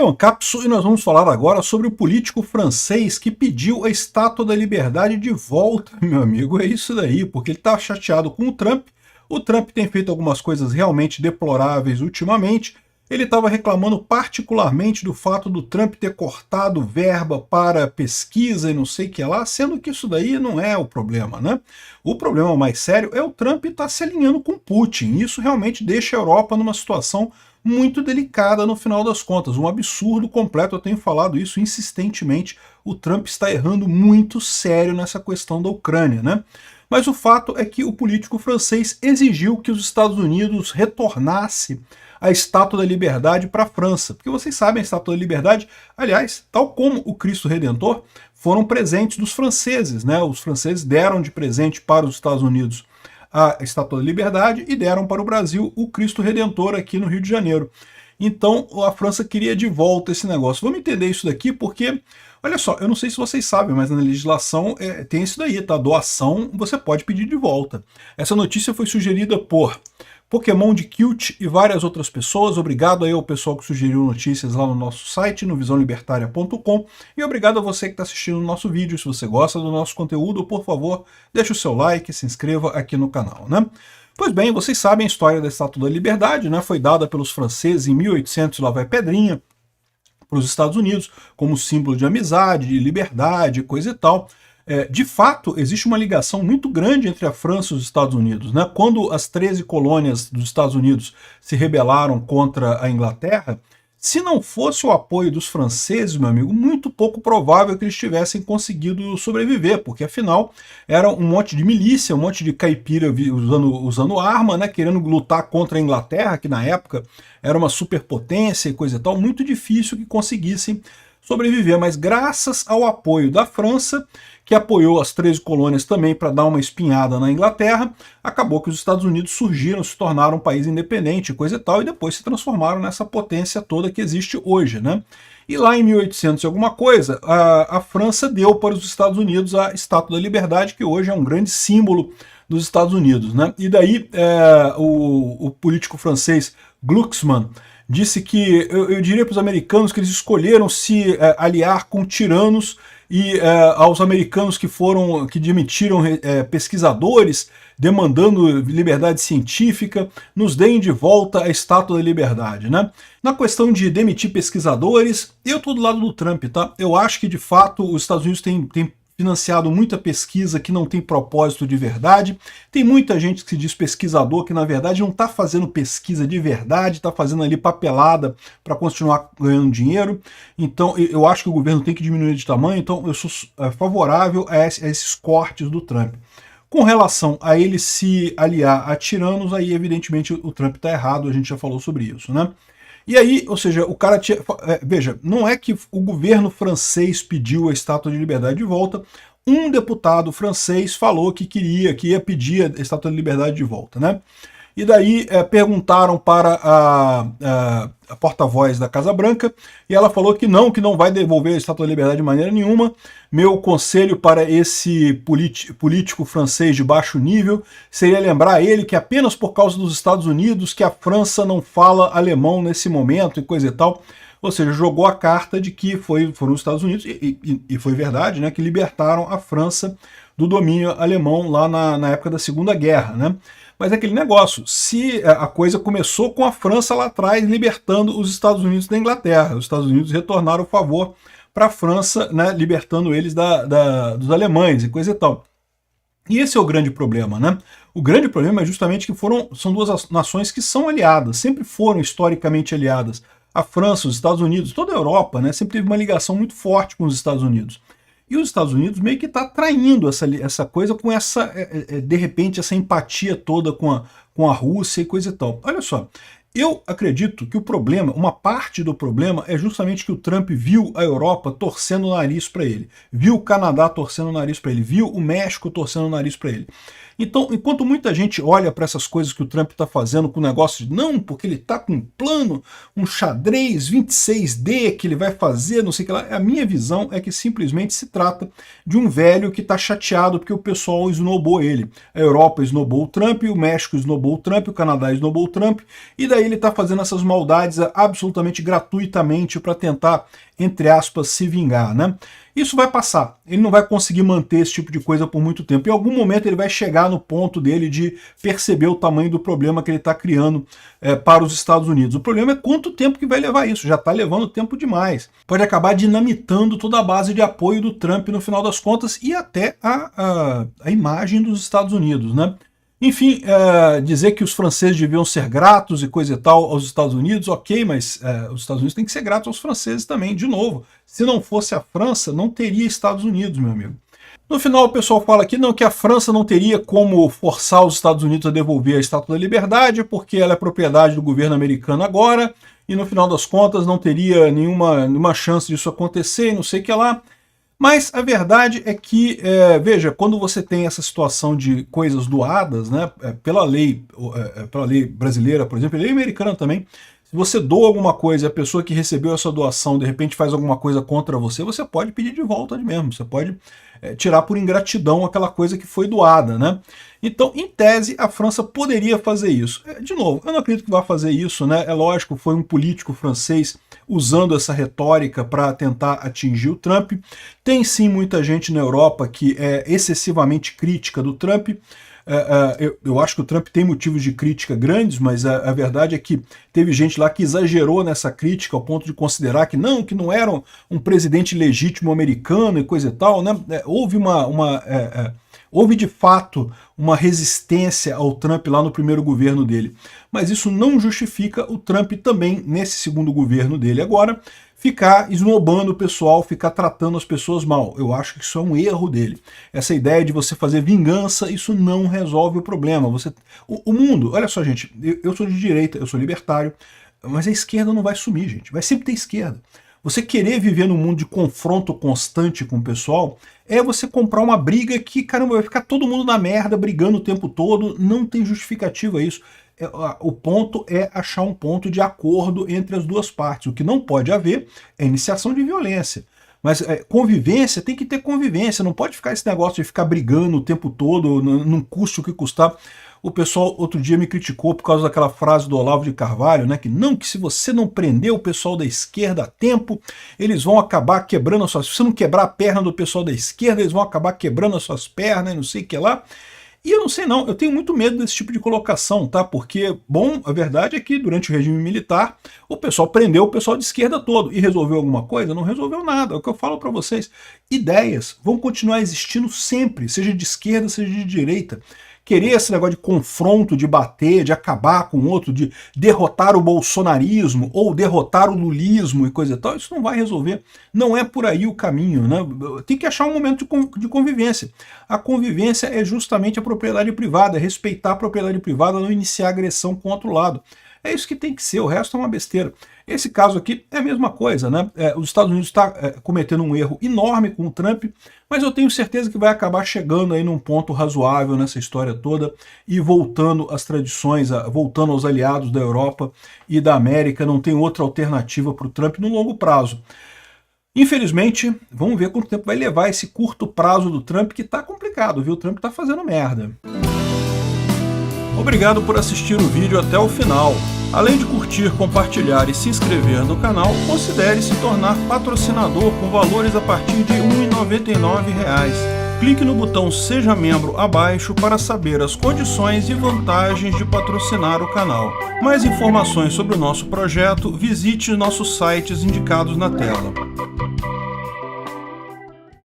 É um Capsu e nós vamos falar agora sobre o político francês que pediu a Estátua da Liberdade de volta, meu amigo. É isso daí, porque ele está chateado com o Trump. O Trump tem feito algumas coisas realmente deploráveis ultimamente. Ele estava reclamando particularmente do fato do Trump ter cortado verba para pesquisa e não sei o que lá, sendo que isso daí não é o problema, né? O problema mais sério é o Trump estar se alinhando com Putin. Isso realmente deixa a Europa numa situação muito delicada no final das contas, um absurdo completo, eu tenho falado isso insistentemente, o Trump está errando muito sério nessa questão da Ucrânia, né? Mas o fato é que o político francês exigiu que os Estados Unidos retornasse a Estátua da Liberdade para a França, porque vocês sabem, a Estátua da Liberdade, aliás, tal como o Cristo Redentor, foram presentes dos franceses, né? Os franceses deram de presente para os Estados Unidos a Estátua da Liberdade e deram para o Brasil o Cristo Redentor aqui no Rio de Janeiro. Então a França queria de volta esse negócio. Vamos entender isso daqui porque, olha só, eu não sei se vocês sabem, mas na legislação tem isso daí, tá? Doação você pode pedir de volta. Essa notícia foi sugerida por Pokémon de Cute e várias outras pessoas. Obrigado aí ao pessoal que sugeriu notícias lá no nosso site, no visãolibertaria.com, e obrigado a você que está assistindo o nosso vídeo. Se você gosta do nosso conteúdo, por favor, deixe o seu like, se inscreva aqui no canal, né? Pois bem, vocês sabem a história da Estátua da Liberdade, né? Foi dada pelos franceses em 1800, lá vai pedrinha, para os Estados Unidos, como símbolo de amizade, de liberdade, coisa e tal. De fato, existe uma ligação muito grande entre a França e os Estados Unidos, né? Quando as 13 colônias dos Estados Unidos se rebelaram contra a Inglaterra, se não fosse o apoio dos franceses, meu amigo, muito pouco provável que eles tivessem conseguido sobreviver, porque afinal era um monte de milícia, um monte de caipira usando arma, né, querendo lutar contra a Inglaterra, que na época era uma superpotência e coisa e tal, muito difícil que conseguissem sobreviver, mas graças ao apoio da França, que apoiou as 13 colônias também para dar uma espinhada na Inglaterra, acabou que os Estados Unidos surgiram, se tornaram um país independente, coisa e tal, e depois se transformaram nessa potência toda que existe hoje, né? E lá em 1800 e alguma coisa, a França deu para os Estados Unidos a Estátua da Liberdade, que hoje é um grande símbolo dos Estados Unidos, né? E daí o político francês Glucksmann disse que, eu diria para os americanos que eles escolheram se aliar com tiranos e aos americanos que demitiram pesquisadores demandando liberdade científica, nos deem de volta a Estátua da Liberdade, né? Na questão de demitir pesquisadores, eu estou do lado do Trump, tá? Eu acho que, de fato, os Estados Unidos têm financiado muita pesquisa que não tem propósito de verdade. Tem muita gente que se diz pesquisador que, na verdade, não está fazendo pesquisa de verdade, está fazendo ali papelada para continuar ganhando dinheiro. Então, eu acho que o governo tem que diminuir de tamanho, então eu sou favorável a esses cortes do Trump. Com relação a ele se aliar a tiranos, aí, evidentemente, o Trump está errado, a gente já falou sobre isso, né? E aí, ou seja, o cara tinha... Veja, não é que o governo francês pediu a Estátua de Liberdade de volta, um deputado francês falou que ia pedir a Estátua de Liberdade de volta, né? E daí perguntaram para a porta-voz da Casa Branca, e ela falou que não vai devolver a Estátua da Liberdade de maneira nenhuma. Meu conselho para esse político francês de baixo nível seria lembrar a ele que apenas por causa dos Estados Unidos que a França não fala alemão nesse momento e coisa e tal. Ou seja, jogou a carta de que foram os Estados Unidos, e foi verdade, né, que libertaram a França do domínio alemão lá na época da Segunda Guerra, né? Mas é aquele negócio, se a coisa começou com a França lá atrás, libertando os Estados Unidos da Inglaterra. Os Estados Unidos retornaram o favor para a França, né, libertando eles dos alemães e coisa e tal. E esse é o grande problema, né? O grande problema é justamente que são duas nações que são aliadas, sempre foram historicamente aliadas. A França, os Estados Unidos, toda a Europa, né, sempre teve uma ligação muito forte com os Estados Unidos. E os Estados Unidos meio que está traindo essa coisa com de repente, essa empatia toda com a Rússia e coisa e tal. Olha só, eu acredito que o problema, uma parte do problema, é justamente que o Trump viu a Europa torcendo o nariz para ele, viu o Canadá torcendo o nariz para ele, viu o México torcendo o nariz para ele. Então, enquanto muita gente olha para essas coisas que o Trump está fazendo com o negócio de não, porque ele está com um plano, um xadrez 26D que ele vai fazer, não sei o que lá, a minha visão é que simplesmente se trata de um velho que está chateado porque o pessoal esnobou ele. A Europa esnobou o Trump, o México esnobou o Trump, o Canadá esnobou o Trump, e daí ele está fazendo essas maldades absolutamente gratuitamente para tentar, entre aspas, se vingar, né? Isso vai passar, ele não vai conseguir manter esse tipo de coisa por muito tempo. Em algum momento ele vai chegar no ponto dele de perceber o tamanho do problema que ele está criando para os Estados Unidos. O problema é quanto tempo que vai levar isso, já está levando tempo demais. Pode acabar dinamitando toda a base de apoio do Trump no final das contas e até a imagem dos Estados Unidos, né? Enfim, dizer que os franceses deviam ser gratos e coisa e tal aos Estados Unidos, ok, mas os Estados Unidos têm que ser gratos aos franceses também, de novo. Se não fosse a França, não teria Estados Unidos, meu amigo. No final o pessoal fala aqui não, que a França não teria como forçar os Estados Unidos a devolver a Estátua da Liberdade, porque ela é propriedade do governo americano agora, e no final das contas não teria nenhuma chance disso acontecer, e não sei o que lá. Mas a verdade é que, veja, quando você tem essa situação de coisas doadas, né, pela lei brasileira, por exemplo, e lei americana também, se você doa alguma coisa e a pessoa que recebeu essa doação de repente faz alguma coisa contra você, você pode pedir de volta mesmo, você pode tirar por ingratidão aquela coisa que foi doada, né? Então, em tese, a França poderia fazer isso. De novo, eu não acredito que vá fazer isso, né? É lógico, foi um político francês usando essa retórica para tentar atingir o Trump. Tem sim muita gente na Europa que é excessivamente crítica do Trump. Eu acho que o Trump tem motivos de crítica grandes, mas a verdade é que teve gente lá que exagerou nessa crítica ao ponto de considerar que não era um presidente legítimo americano e coisa e tal, né? Houve de fato uma resistência ao Trump lá no primeiro governo dele. Mas isso não justifica o Trump também, nesse segundo governo dele agora, ficar esnobando o pessoal, ficar tratando as pessoas mal. Eu acho que isso é um erro dele. Essa ideia de você fazer vingança, isso não resolve o problema. O mundo, olha só gente, eu sou de direita, eu sou libertário, mas a esquerda não vai sumir, gente. Vai sempre ter esquerda. Você querer viver num mundo de confronto constante com o pessoal é você comprar uma briga que, caramba, vai ficar todo mundo na merda, brigando o tempo todo, não tem justificativa isso. O ponto é achar um ponto de acordo entre as duas partes. O que não pode haver é iniciação de violência. Mas convivência, tem que ter convivência, não pode ficar esse negócio de ficar brigando o tempo todo, não custe o que custar. O pessoal outro dia me criticou por causa daquela frase do Olavo de Carvalho, né, que se você não prender o pessoal da esquerda a tempo, eles vão acabar quebrando as suas... Se você não quebrar a perna do pessoal da esquerda, eles vão acabar quebrando as suas pernas e não sei o que lá. E eu não sei não, eu tenho muito medo desse tipo de colocação, tá? Porque, bom, a verdade é que durante o regime militar, o pessoal prendeu o pessoal de esquerda todo e resolveu alguma coisa? Não resolveu nada, é o que eu falo para vocês. Ideias vão continuar existindo sempre, seja de esquerda, seja de direita. Querer esse negócio de confronto, de bater, de acabar com o outro, de derrotar o bolsonarismo ou derrotar o lulismo e coisa e tal, isso não vai resolver. Não é por aí o caminho, né? Tem que achar um momento de convivência. A convivência é justamente a propriedade privada, é respeitar a propriedade privada, não iniciar agressão com o outro lado. É isso que tem que ser, o resto é uma besteira. Esse caso aqui é a mesma coisa, né? Os Estados Unidos estão cometendo um erro enorme com o Trump, mas eu tenho certeza que vai acabar chegando aí num ponto razoável nessa história toda e voltando às tradições, voltando aos aliados da Europa e da América. Não tem outra alternativa para o Trump no longo prazo. Infelizmente, vamos ver quanto tempo vai levar esse curto prazo do Trump, que tá complicado, viu? O Trump tá fazendo merda. Obrigado por assistir o vídeo até o final. Além de curtir, compartilhar e se inscrever no canal, considere se tornar patrocinador com valores a partir de R$ 1,99. Clique no botão Seja Membro abaixo para saber as condições e vantagens de patrocinar o canal. Mais informações sobre o nosso projeto, visite nossos sites indicados na tela.